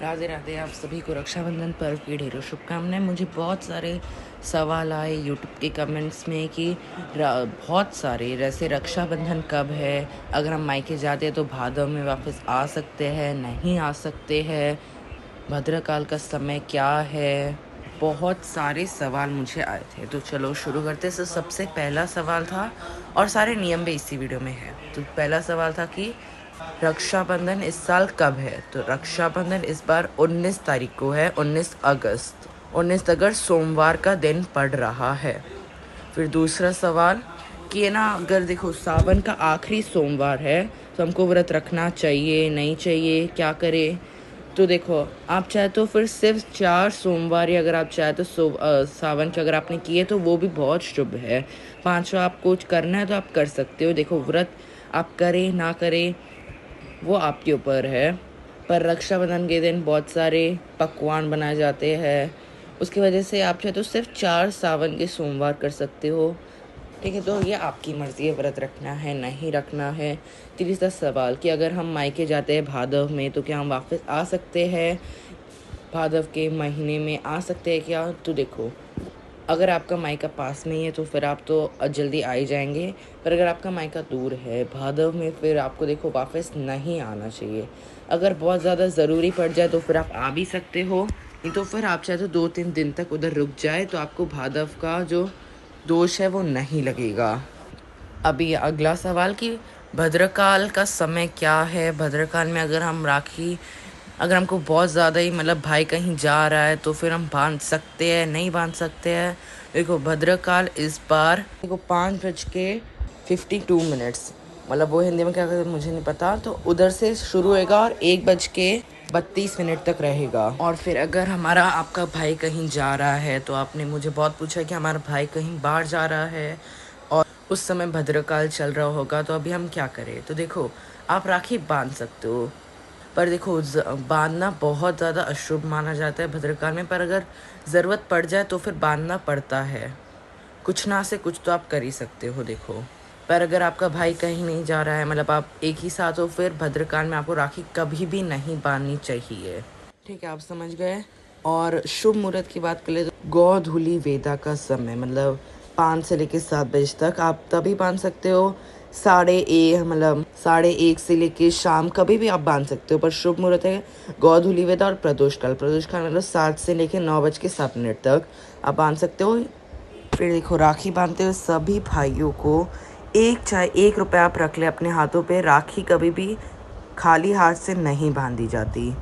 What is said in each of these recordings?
राधे राधे। आप सभी को रक्षाबंधन पर्व की ढेरों शुभकामनाएं। मुझे बहुत सारे सवाल आए यूट्यूब के कमेंट्स में कि बहुत सारे जैसे रक्षाबंधन कब है, अगर हम मायके जाते हैं तो भादव में वापस आ सकते हैं, नहीं आ सकते हैं, भद्रकाल का समय क्या है। बहुत सारे सवाल मुझे आए थे, तो चलो शुरू करते। तो सबसे पहला सवाल था, और सारे नियम भी इसी वीडियो में है। तो पहला सवाल था कि रक्षाबंधन इस साल कब है। तो रक्षाबंधन इस बार 19 तारीख को है, 19 अगस्त। 19 अगस्त सोमवार का दिन पड़ रहा है। फिर दूसरा सवाल कि है ना, अगर देखो सावन का आखिरी सोमवार है तो हमको व्रत रखना चाहिए नहीं चाहिए, क्या करें। तो देखो, आप चाहे तो फिर सिर्फ 4 सोमवार, या अगर आप चाहे तो सावन के अगर आपने किए तो वो भी बहुत शुभ है। 5वां आपको कुछ करना है तो आप कर सकते हो। देखो, व्रत आप करें ना करें वो आपके ऊपर है, पर रक्षाबंधन के दिन बहुत सारे पकवान बनाए जाते हैं। उसकी वजह से आप चाहे तो सिर्फ 4 सावन के सोमवार कर सकते हो। ठीक है, तो ये आपकी मर्ज़ी है, व्रत रखना है नहीं रखना है। तीसरा सवाल कि अगर हम मायके जाते हैं भादव में तो क्या हम वापस आ सकते हैं, भादव के महीने में आ सकते हैं क्या। तो देखो, अगर आपका मायका पास में ही है तो फिर आप तो जल्दी आ ही जाएंगे, पर अगर आपका मायका दूर है भादव में, फिर आपको देखो वापस नहीं आना चाहिए। अगर बहुत ज़्यादा ज़रूरी पड़ जाए तो फिर आप आ भी सकते हो, नहीं तो फिर आप चाहे तो 2-3 दिन तक उधर रुक जाए तो आपको भादव का जो दोष है वो नहीं लगेगा। अभी अगला सवाल कि भद्रकाल का समय क्या है। भद्रकाल में अगर हम राखी, अगर हमको बहुत ज़्यादा ही मतलब भाई कहीं जा रहा है तो फिर हम बांध सकते हैं नहीं बांध सकते हैं। देखो, भद्रकाल इस बार देखो 5:52, मतलब वो हिंदी में क्या कहते हैं मुझे नहीं पता, तो उधर से शुरू होएगा और 1:32 तक रहेगा। और फिर अगर हमारा आपका भाई कहीं जा रहा है, तो आपने मुझे बहुत पूछा कि हमारा भाई कहीं बाहर जा रहा है और उस समय भद्रकाल चल रहा होगा तो अभी हम क्या करें। तो देखो, आप राखी बांध सकते हो, पर देखो बांधना बहुत ज़्यादा अशुभ माना जाता है भद्रकाल में, पर अगर ज़रूरत पड़ जाए तो फिर बांधना पड़ता है। कुछ ना से कुछ तो आप कर ही सकते हो। देखो, पर अगर आपका भाई कहीं नहीं जा रहा है, मतलब आप एक ही साथ हो, फिर भद्रकाल में आपको राखी कभी भी नहीं बांधनी चाहिए। ठीक है, आप समझ गए। और शुभ मुहूर्त की बात कर ले तो गोधूली वेदा का समय, मतलब 5 से लेकर 7 बजे तक आप तभी बांध सकते हो। 1:30 से लेके शाम कभी भी आप बांध सकते हो, पर शुभ मुहूर्त है गोधूली वेदा और प्रदोष काल। प्रदोष काल मतलब 7 से लेकर 9:07 तक आप बांध सकते हो। फिर देखो, राखी बांधते हुए सभी भाइयों को चाहे 1 रुपये आप रख ले अपने हाथों पे। राखी कभी भी खाली हाथ से नहीं बांधी जाती।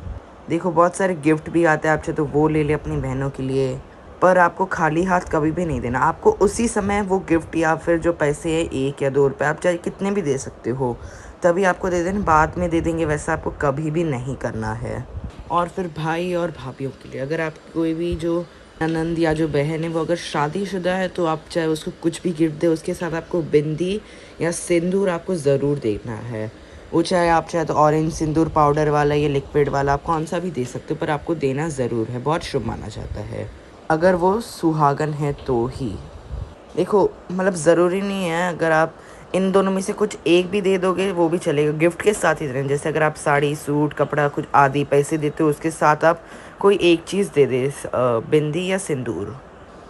देखो, बहुत सारे गिफ्ट भी आते हैं, आप चाहे तो वो ले ले अपनी बहनों के लिए, पर आपको खाली हाथ कभी भी नहीं देना। आपको उसी समय वो गिफ्ट या फिर जो पैसे हैं 1 या 2 रुपये, आप चाहे कितने भी दे सकते हो, तभी आपको दे देना, बाद में दे देंगे वैसा आपको कभी भी नहीं करना है। और फिर भाई और भाभीयों के लिए, अगर आप कोई भी जो ननंद या जो बहन है वो अगर शादीशुदा है तो आप चाहे उसको कुछ भी गिफ्ट दे, उसके साथ आपको बिंदी या सिंदूर आपको ज़रूर देना है। वो चाहे आप चाहे तो ऑरेंज सिंदूर पाउडर वाला या लिक्विड वाला, आप कौन सा भी दे सकते हो, पर आपको देना ज़रूर है, बहुत शुभ माना जाता है अगर वो सुहागन है तो ही। देखो, मतलब ज़रूरी नहीं है, अगर आप इन दोनों में से कुछ एक भी दे दोगे वो भी चलेगा, गिफ्ट के साथ ही देना। जैसे अगर आप साड़ी सूट कपड़ा कुछ आदि पैसे देते हो, उसके साथ आप कोई एक चीज़ दे दे, बिंदी या सिंदूर।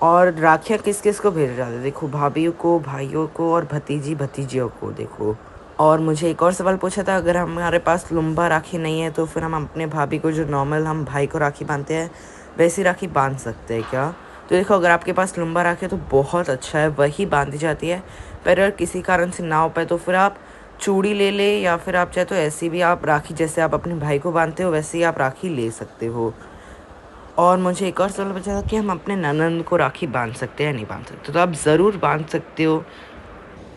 और राखियाँ किस किस को भेजा जाता है, देखो भाभीयों को, भाइयों को और भतीजी भतीजियों को। देखो, और मुझे एक और सवाल पूछा था, अगर हमारे पास लुम्बा राखी नहीं है तो फिर हम अपने भाभी को जो नॉर्मल हम भाई को राखी बांधते हैं वैसी राखी बांध सकते हैं क्या। तो देखो, अगर आपके पास लुम्बा राखी है तो बहुत अच्छा है, वही बांधी जाती है। पर अगर किसी कारण से ना हो पाए तो फिर आप चूड़ी ले ले, या फिर आप चाहे तो ऐसी भी आप राखी, जैसे आप अपने भाई को बांधते हो वैसे ही आप राखी ले सकते हो। और मुझे एक और सवाल पूछा था कि हम अपने ननंद को राखी बांध सकते हैं या नहीं बांध सकते, तो आप ज़रूर बांध सकते हो।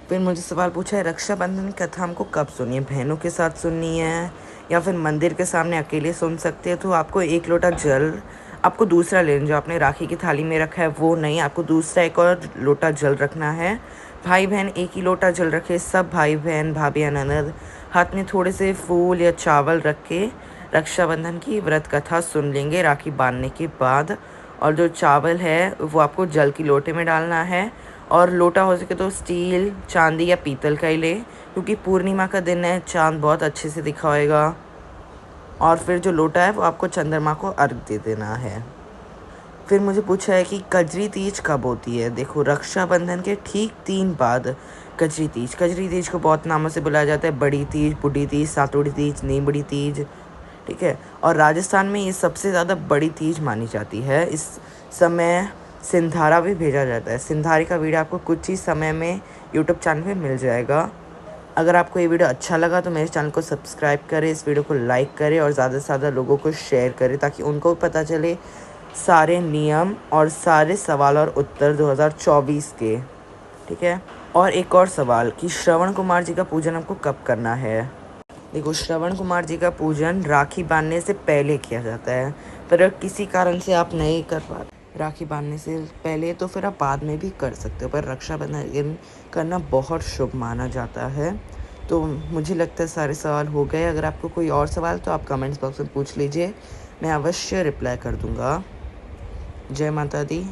फिर मुझे सवाल पूछा है रक्षाबंधन की कथा हमको कब सुननी है, बहनों के साथ सुननी है या फिर मंदिर के सामने अकेले सुन सकते हैं। तो आपको 1 लोटा जल, आपको दूसरा लेना, जो आपने राखी की थाली में रखा है वो नहीं, आपको दूसरा एक और लोटा जल रखना है। भाई बहन एक ही लोटा जल रखे, सब भाई बहन भाभी या ननद हाथ में थोड़े से फूल या चावल रख के रक्षाबंधन की व्रत कथा सुन लेंगे राखी बांधने के बाद। और जो चावल है वो आपको जल की लोटे में डालना है, और लोटा हो सके तो स्टील, चांदी या पीतल का ही ले, क्योंकि पूर्णिमा का दिन है, चांद बहुत अच्छे से दिखाएगा। और फिर जो लोटा है वो आपको चंद्रमा को अर्घ दे देना है। फिर मुझे पूछा है कि कजरी तीज कब होती है। देखो, रक्षाबंधन के ठीक 3 बाद कजरी तीज। कजरी तीज को बहुत नामों से बुलाया जाता है, बड़ी तीज, बूढ़ी तीज, सातुड़ी तीज, नीमड़ी तीज, ठीक है। और राजस्थान में ये सबसे ज़्यादा बड़ी तीज मानी जाती है। इस समय सिंधारा भी भेजा जाता है। सिंधारे का वीडियो आपको कुछ ही समय में यूट्यूब चैनल पे मिल जाएगा। अगर आपको ये वीडियो अच्छा लगा तो मेरे चैनल को सब्सक्राइब करें, इस वीडियो को लाइक करें और ज़्यादा से ज़्यादा लोगों को शेयर करें ताकि उनको भी पता चले सारे नियम और सारे सवाल और उत्तर 2024 के, ठीक है। और एक और सवाल कि श्रवण कुमार जी का पूजन हमको कब करना है। देखो, श्रवण कुमार जी का पूजन राखी बांधने से पहले किया जाता है, पर अगर किसी कारण से आप नहीं कर पाते राखी बांधने से पहले तो फिर आप बाद में भी कर सकते हो, पर रक्षाबंधन करना बहुत शुभ माना जाता है। तो मुझे लगता है सारे सवाल हो गए। अगर आपको कोई और सवाल तो आप कमेंट्स बॉक्स में पूछ लीजिए, मैं अवश्य रिप्लाई कर दूँगा। जय माता दी।